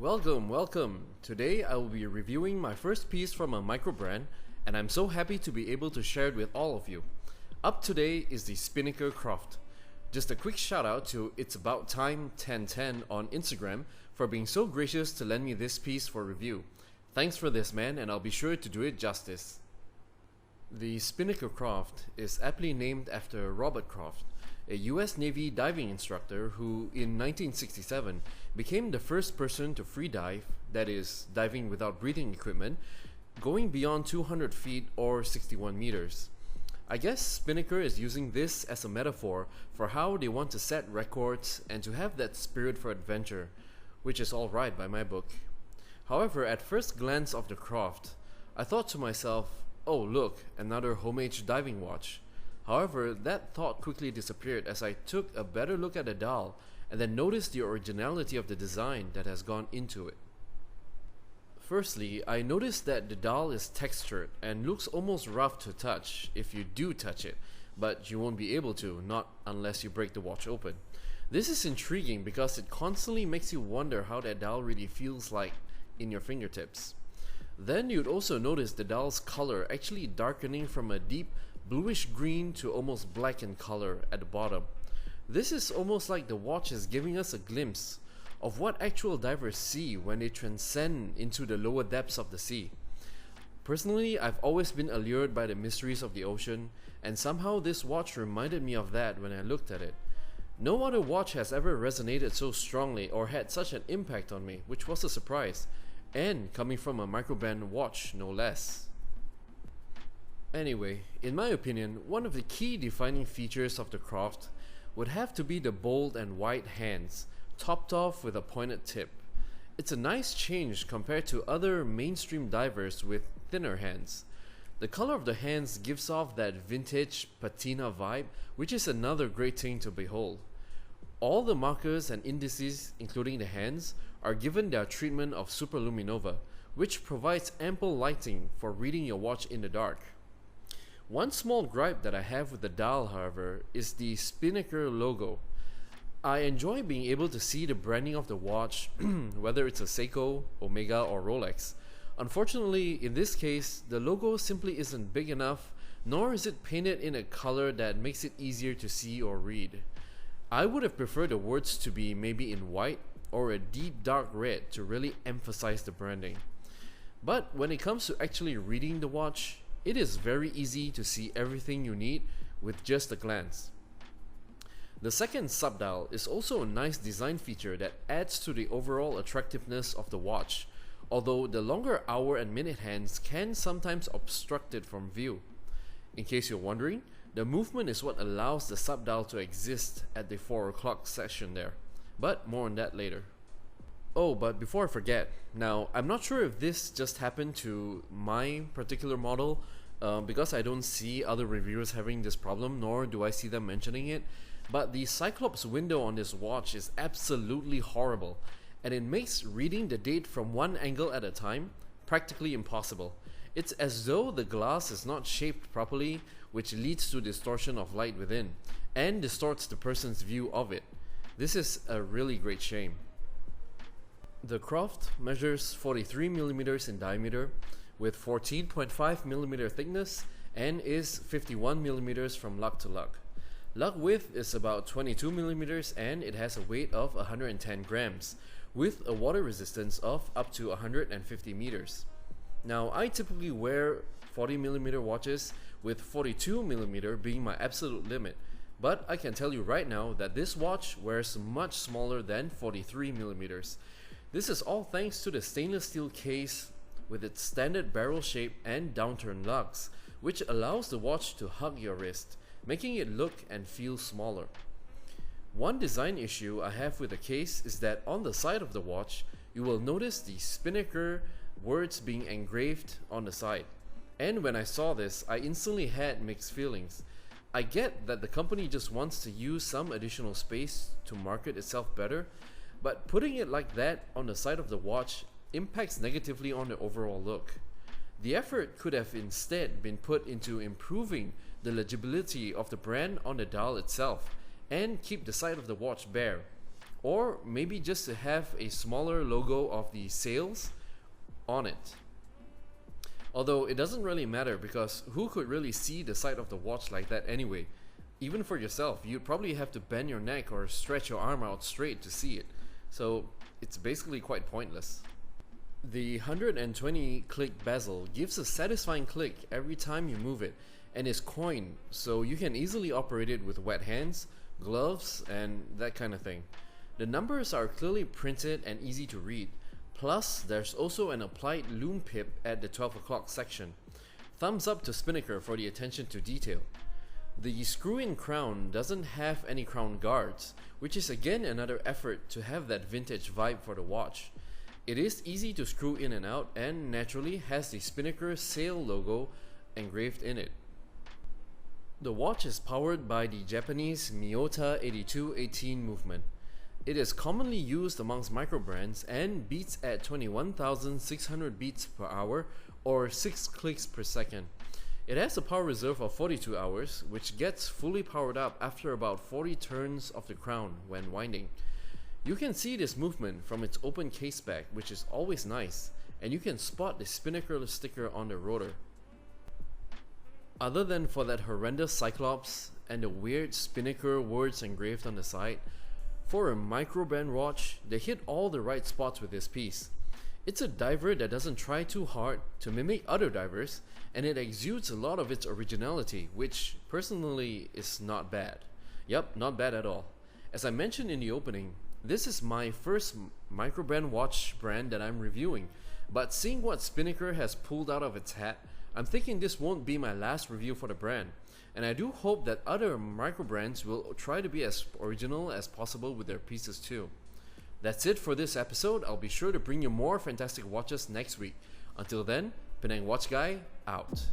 Welcome. Today I will be reviewing my first piece from a microbrand, and I'm so happy to be able to share it with all of you. Up today is the Spinnaker Croft. Just a quick shout out to It's About Time 1010 on Instagram for being so gracious to lend me this piece for review. Thanks for this, man, and I'll be sure to do it justice. The Spinnaker Croft is aptly named after Robert Croft, a US Navy diving instructor who, in 1967, became the first person to free dive, that is, diving without breathing equipment, going beyond 200 feet or 61 meters. I guess Spinnaker is using this as a metaphor for how they want to set records and to have that spirit for adventure, which is alright by my book. However, at first glance of the Croft, I thought to myself, oh look, another homemade diving watch. However, that thought quickly disappeared as I took a better look at the dial and then noticed the originality of the design that has gone into it. Firstly, I noticed that the dial is textured and looks almost rough to touch if you do touch it, but you won't be able to, not unless you break the watch open. This is intriguing because it constantly makes you wonder how that dial really feels like in your fingertips. Then you'd also notice the dial's color actually darkening from a deep bluish green to almost black in color at the bottom. This is almost like the watch is giving us a glimpse of what actual divers see when they transcend into the lower depths of the sea. Personally, I've always been allured by the mysteries of the ocean, and somehow this watch reminded me of that when I looked at it. No other watch has ever resonated so strongly or had such an impact on me, which was a surprise, and coming from a Microbrand watch, no less. Anyway, in my opinion, one of the key defining features of the Croft would have to be the bold and wide hands, topped off with a pointed tip. It's a nice change compared to other mainstream divers with thinner hands. The color of the hands gives off that vintage patina vibe, which is another great thing to behold. All the markers and indices, including the hands, are given their treatment of superluminova, which provides ample lighting for reading your watch in the dark. One small gripe that I have with the dial, however, is the Spinnaker logo. I enjoy being able to see the branding of the watch, whether it's a Seiko, Omega, or Rolex. Unfortunately, in this case, the logo simply isn't big enough, nor is it painted in a color that makes it easier to see or read. I would have preferred the words to be maybe in white or a deep dark red to really emphasize the branding. But when it comes to actually reading the watch, it is very easy to see everything you need with just a glance. The second subdial is also a nice design feature that adds to the overall attractiveness of the watch, although the longer hour and minute hands can sometimes obstruct it from view. In case you're wondering, the movement is what allows the subdial to exist at the 4 o'clock section there, but more on that later. Oh, but before I forget, now I'm not sure if this just happened to my particular model because I don't see other reviewers having this problem, nor do I see them mentioning it, but the Cyclops window on this watch is absolutely horrible, and it makes reading the date from one angle at a time practically impossible. It's as though the glass is not shaped properly, which leads to distortion of light within, and distorts the person's view of it. This is a really great shame. The Croft measures 43mm in diameter with 14.5mm thickness and is 51mm from lug to lug. Lug width is about 22mm and it has a weight of 110 grams with a water resistance of up to 150 meters. Now, I typically wear 40mm watches with 42mm being my absolute limit, but I can tell you right now that this watch wears much smaller than 43mm. This is all thanks to the stainless steel case with its standard barrel shape and downturn lugs, which allows the watch to hug your wrist, making it look and feel smaller. One design issue I have with the case is that on the side of the watch, you will notice the Spinnaker words being engraved on the side. And when I saw this, I instantly had mixed feelings. I get that the company just wants to use some additional space to market itself better, but putting it like that on the side of the watch impacts negatively on the overall look. The effort could have instead been put into improving the legibility of the brand on the dial itself and keep the side of the watch bare. or maybe just to have a smaller logo of the sales on it. Although it doesn't really matter, because who could really see the side of the watch like that anyway? Even for yourself, you'd probably have to bend your neck or stretch your arm out straight to see it. So it's basically quite pointless. The 120 click bezel gives a satisfying click every time you move it, and is coined, so you can easily operate it with wet hands, gloves, and that kind of thing. The numbers are clearly printed and easy to read. Plus, there's also an applied loom pip at the 12 o'clock section. Thumbs up to Spinnaker for the attention to detail. The screw-in crown doesn't have any crown guards, which is again another effort to have that vintage vibe for the watch. It is easy to screw in and out, and naturally has the Spinnaker sail logo engraved in it. The watch is powered by the Japanese Miyota 8218 movement. It is commonly used amongst microbrands and beats at 21,600 beats per hour or 6 clicks per second. It has a power reserve of 42 hours, which gets fully powered up after about 40 turns of the crown when winding. You can see this movement from its open case back, which is always nice, and you can spot the Spinnaker sticker on the rotor. Other than for that horrendous Cyclops and the weird Spinnaker words engraved on the side, for a Microbrand watch, they hit all the right spots with this piece. It's a diver that doesn't try too hard to mimic other divers, and it exudes a lot of its originality, which personally is not bad. Yep, not bad at all. As I mentioned in the opening, this is my first Microbrand watch brand that I'm reviewing, but seeing what Spinnaker has pulled out of its hat, I'm thinking this won't be my last review for the brand, and I do hope that other Microbrands will try to be as original as possible with their pieces too. That's it for this episode. I'll be sure to bring you more fantastic watches next week. Until then, Penang Watch Guy, out.